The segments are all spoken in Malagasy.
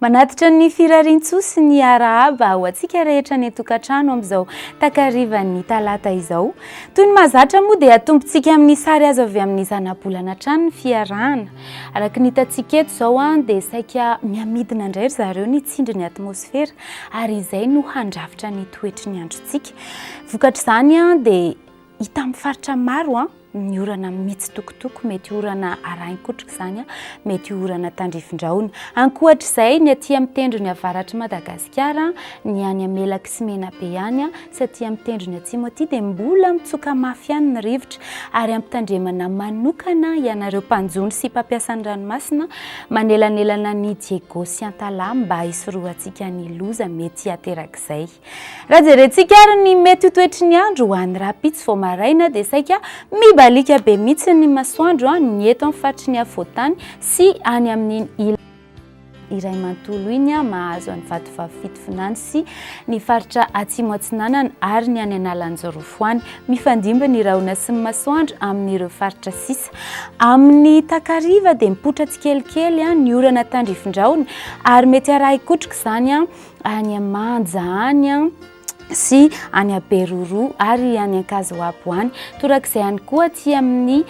Manatitra ny firarian-tsoa sy ny arahaba ho antsika rehetra ny tokantrano amin'izao takarivan'ny talata izao. Toy ny mahazatra moa dia atombotsika amin'ny sary azo avy amin'ny zana-bolana hatrany ny fiarahana. Araka ny hitantsika eto izao dia saika miamidina indray zareo ny tsindry ny atmosfera ary izay no handrafitra ny toetry ny androntsika. Vokatr'izany dia hita amin'ny faritra maro ny orana mitsitokotoko, mety orana arain-kotrika izany, mety orana tandrifin-drahona. Ankoatr'izay ny aty amin'ny tendrony avaratra Madagascar, ny any Amelaka sy Menabe any sy aty amin'ny tendrony atsimo aty dia mbola mitsoka mafy ihany ny rivotra ary ampitandremana manokana ianareo mpanjony sy mpampiasa ny ranomasina manelanelana ny Diego sy Antala mba hisorohantsika ny loza mety aterak'izay. Raha jerentsika ary ny mety ho toetry ny andro ho an'ny rapitsy vao maraina dia saika alika be mihitsy ny masoandro ny eto amin'ny faritry ny afovoantany sy any amin'ny iray manontolo iny mahazo any vatovavy sy ny faritra atsimo atsinanana ary ny any analanjorofo any mifandimba ny rahona sy ny masoandro amin'ireo faritra sisa. Amin'ny takariva dia mipotra tsikelikely ny orana tandrifin-drahona ary mety arahi-kotrika izany any Manja any sy any Beroro ary any Ankazoabo any. Torak'izay ihany koa aty amin'ny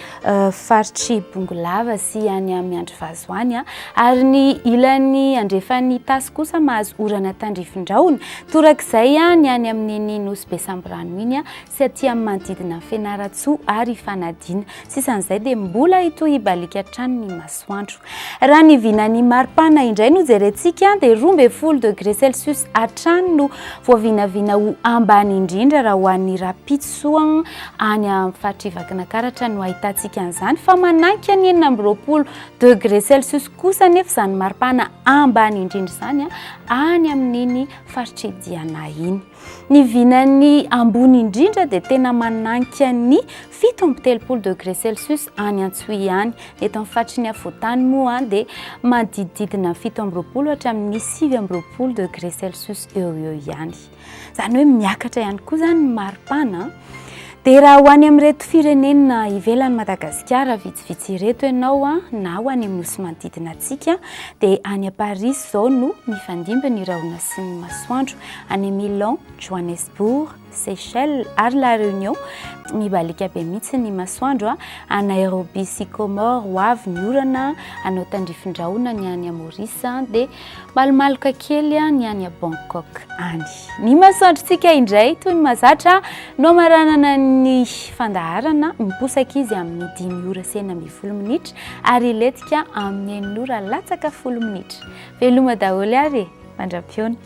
faritry Bongolava sy any amin'ny Andrivazo any ary ny ilan'ny andrefan'ny tasy kosa mahazo orana tandrifin-drahona. Torak'izay ny any amin'ny Nosy Besamborano iny sy aty amin'ny manodidina Fianaratsoa ary Fanadina. Sisan'izay dia mbola hitohy hibalika hatrany ny masoandro. Raha ny vinan'ny maripana indray no jerentsika dia 12 degré Celsius hatrany no voavinavina ambany indrindra raha ho an'ny rapitsoa any amin'ny faritry Vakinankaratra no ahitantsika an'izany fa manaiky ny 20 degré Celsius kosa nefa izany maripana ambany indrindra izany any amin'iny faritry Diana iny. Ny vinan'ny ambony indrindra dia tena manaiky ny 17 degré Celsius any Antsohihy any. Eto amin'ny faritry ny afovoantany moa dia manodididina 17 hatramin'ny 19 degré Celsius eo ihany. Izany hoe miakatra ihany koa izany ny maripana. Dia raha ho any amin'ireto firenena ivelan'ny Madagasikara vitsivitsy ireto ianao na ho any amin'ny nosy manodidina antsika dia any Paris izao no mifandimba ny rahona sy ny masoandro. Any Milan, Johannesburg, Seychelles ary La Réunion mibalika be mihitsy ny masoandro. Any Nairobi sy Comore ho avy ny orana, anao tandrifin-drahona ny any Maurice dia malomaloka kely ny any Bangkok any. Ny masoandrontsika indray toy ny mahazatra no maranana ny fandaharana miposaka izy amin'ny 5 ora sy 9 minitra ary iletika amin'ny 9 ora latsaka 10 minitra. Veloma daholo ary mandram-piona.